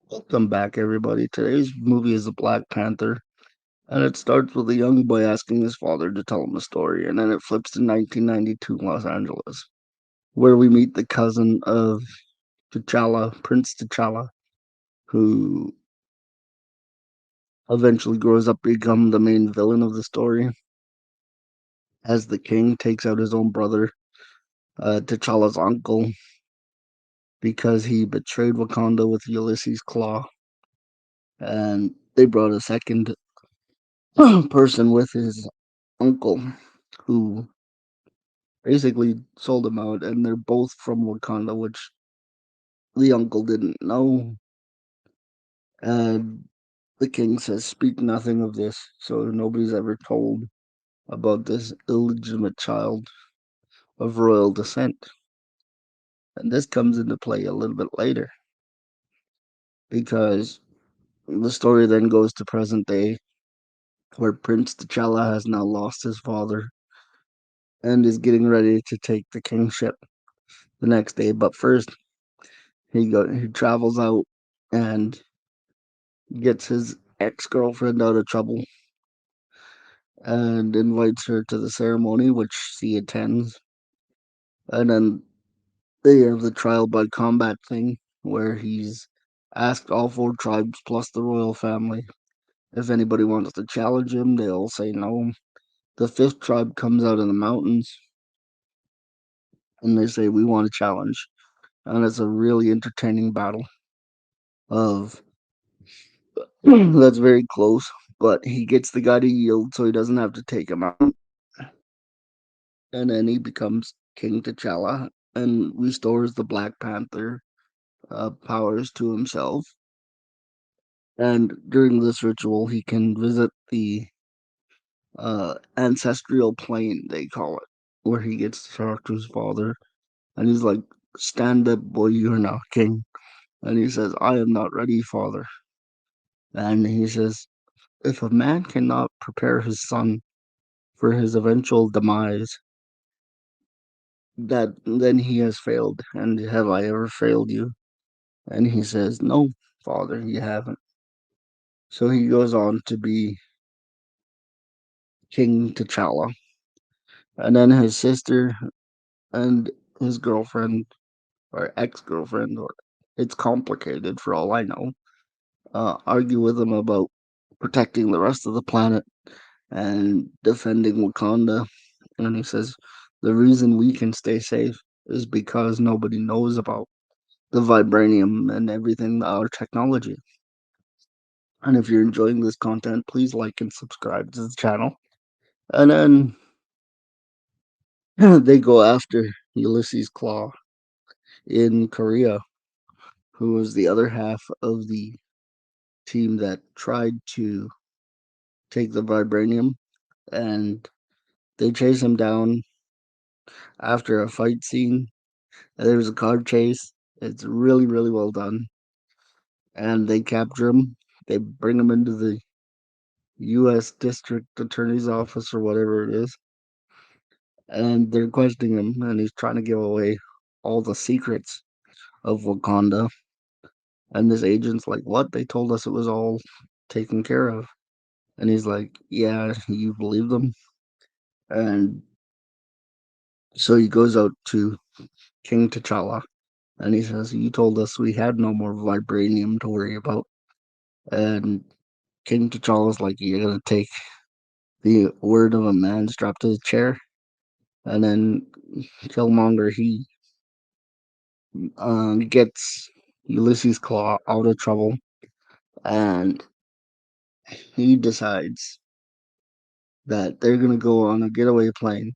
Welcome back, everybody. Today's movie is The Black Panther, and it starts with a young boy asking his father to tell him a story, and then it flips to 1992 Los Angeles, where we meet the cousin of T'Challa, Prince T'Challa, who eventually grows up to become the main villain of the story, as the king takes out his own brother, T'Challa's uncle, because he betrayed Wakanda with Ulysses' Claw, and they brought a second person with his uncle, who basically sold him out, and they're both from Wakanda, which the uncle didn't know. And the king says, "Speak nothing of this," so nobody's ever told about this illegitimate child of royal descent. And this comes into play a little bit later because the story then goes to present day, where Prince T'Challa has now lost his father and is getting ready to take the kingship the next day. But first, he travels out and gets his ex girlfriend out of trouble and invites her to the ceremony, which she attends. And then they have the trial by combat thing, where he's asked all four tribes plus the royal family if anybody wants to challenge him. They all say no. The fifth tribe comes out of the mountains and they say, "We want a challenge." And it's a really entertaining battle of that's very close, but he gets the guy to yield so he doesn't have to take him out. And then he becomes King T'Challa and restores the Black Panther powers to himself. And during this ritual, he can visit the ancestral plane, they call it, where he gets to talk to his father. And he's like, "Stand up, boy, you're now king." And he says, "I am not ready, father." And he says, "If a man cannot prepare his son for his eventual demise, that then he has failed. And have I ever failed you?" And he says, "No, father, you haven't." So he goes on to be King T'Challa. And then his sister and his girlfriend, or ex girlfriend, or it's complicated for all I know, argue with him about protecting the rest of the planet and defending Wakanda. And he says, "The reason we can stay safe is because nobody knows about the vibranium and everything, our technology." And if you're enjoying this content, please like and subscribe to the channel. And then they go after Ulysses Claw in Korea, who was the other half of the team that tried to take the vibranium. And they chase him down after a fight scene. There's a car chase. It's really, really well done. And they capture him. They bring him into the U.S. District Attorney's Office or whatever it is. And they're questioning him, and he's trying to give away all the secrets of Wakanda. And this agent's like, "What? They told us it was all taken care of." And he's like, "Yeah, you believe them?" And so he goes out to King T'Challa and he says, "You told us we had no more vibranium to worry about." And King T'Challa's like, "You're gonna take the word of a man strapped to the chair?" And then Killmonger, he gets Ulysses Claw out of trouble and he decides that they're gonna go on a getaway plane,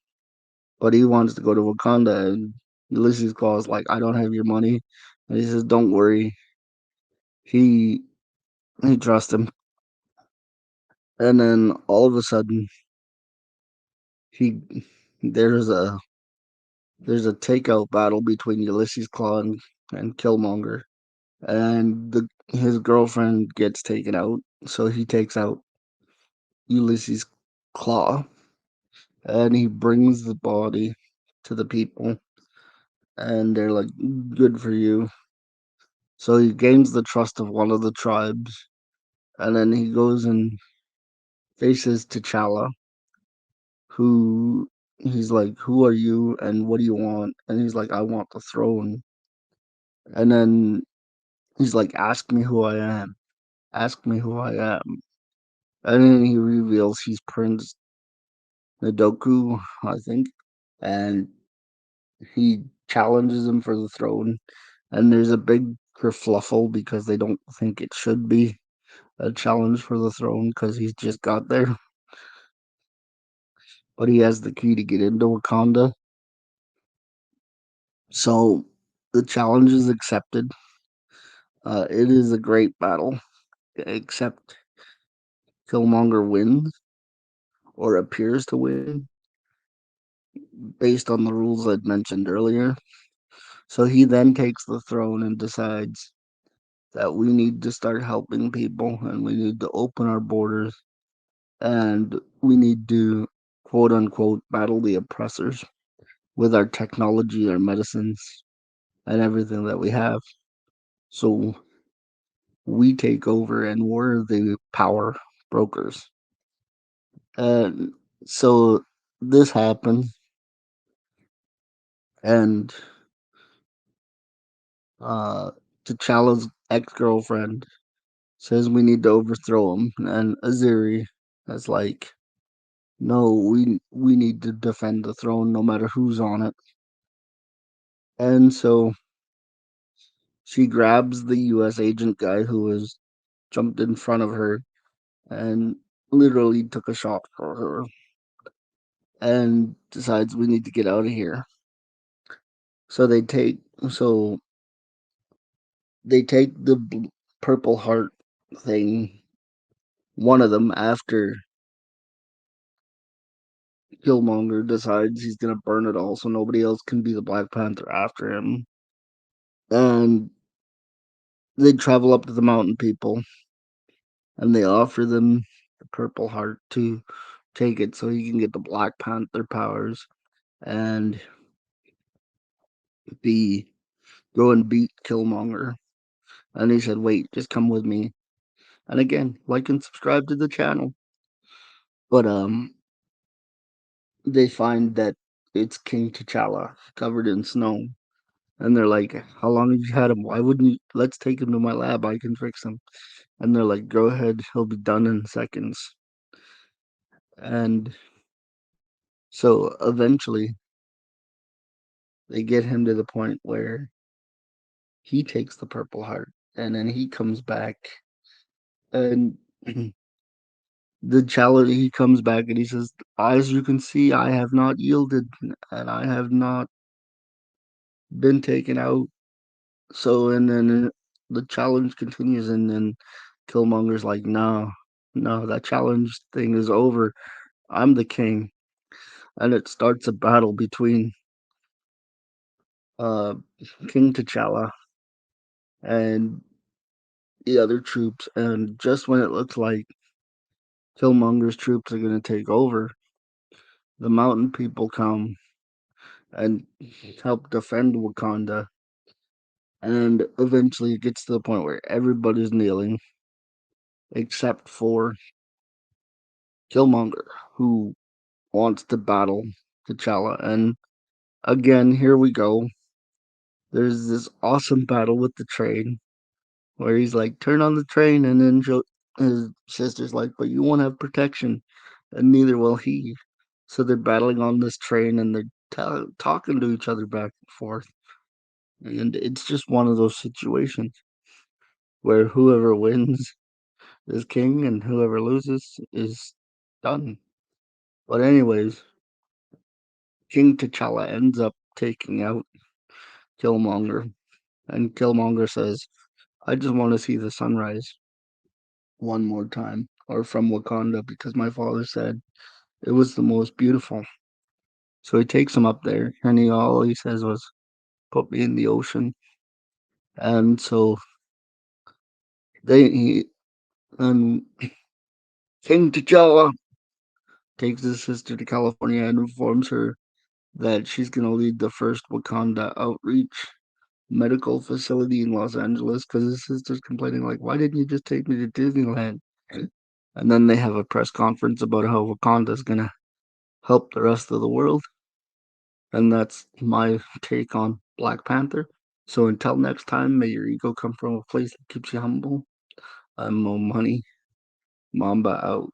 but he wants to go to Wakanda. And Ulysses Claw is like, "I don't have your money." And he says, "Don't worry." He he trusts him. And then all of a sudden, he there's a there's a takeout battle between Ulysses Claw and Killmonger, and his girlfriend gets taken out, so he takes out Ulysses Claw, and he brings the body to the people, and they're like, "Good for you." So he gains the trust of one of the tribes, and then he goes and faces T'Challa, who he's like, "Who are you, and what do you want?" And he's like, "I want the throne." And then he's like, "Ask me who I am. Ask me who I am." And then he reveals he's Prince Nadoku, I think, and he challenges him for the throne. And there's a big kerfluffle because they don't think it should be a challenge for the throne because he's just got there, but he has the key to get into Wakanda. So the challenge is accepted. It is a great battle, except Killmonger wins or appears to win based on the rules I'd mentioned earlier. So he then takes the throne and decides that we need to start helping people and we need to open our borders and we need to quote unquote battle the oppressors with our technology, our medicines, and everything that we have. So we take over and we're the power brokers. And so this happens, and uh, T'Challa's ex girlfriend says we need to overthrow him, and Aziri is like, "No, we need to defend the throne, no matter who's on it." And so she grabs the U.S. agent guy who was jumped in front of her and literally took a shot for her, and decides we need to get out of here. So so they take the Purple Heart thing. One of them, after Killmonger decides he's gonna burn it all, so nobody else can be the Black Panther after him. And they travel up to the mountain people, and they offer them the Purple Heart to take it, so he can get the Black Panther powers and be go and beat Killmonger. And he said, "Wait, just come with me." And again, like and subscribe to the channel. But they find that it's King T'Challa covered in snow. And they're like, "How long have you had him? Why wouldn't you? Let's take him to my lab. I can fix him." And they're like, "Go ahead. He'll be done in seconds." And so eventually they get him to the point where he takes the Purple Heart. And then he comes back. And the challenge, he comes back and he says, "As you can see, I have not yielded and I have not been taken out." So, and then the challenge continues, and then Killmonger's like, "No, no, that challenge thing is over. I'm the king." And it starts a battle between uh, King T'Challa and the other troops. And just when it looks like Killmonger's troops are going to take over, the mountain people come and help defend Wakanda. And eventually it gets to the point where everybody's kneeling except for Killmonger, who wants to battle T'Challa. And again, here we go. There's this awesome battle with the train where he's like, "Turn on the train," and then his sister's like, "But you won't have protection," and neither will he. So they're battling on this train and they're talking to each other back and forth. And it's just one of those situations where whoever wins is king and whoever loses is done. But anyways, King T'Challa ends up taking out Killmonger, and Killmonger says, "I just want to see the sunrise one more time, or from Wakanda, because my father said it was the most beautiful." So he takes him up there, and all he says was, "Put me in the ocean." And so he and King T'Challa takes his sister to California and informs her that she's going to lead the first Wakanda outreach medical facility in Los Angeles because his sister's complaining, like, why didn't you just take me to Disneyland? And then they have a press conference about how Wakanda's gonna help the rest of the world. And that's my take on Black Panther. So until next time, may your ego come from a place that keeps you humble. I'm Mo Money. Mamba out.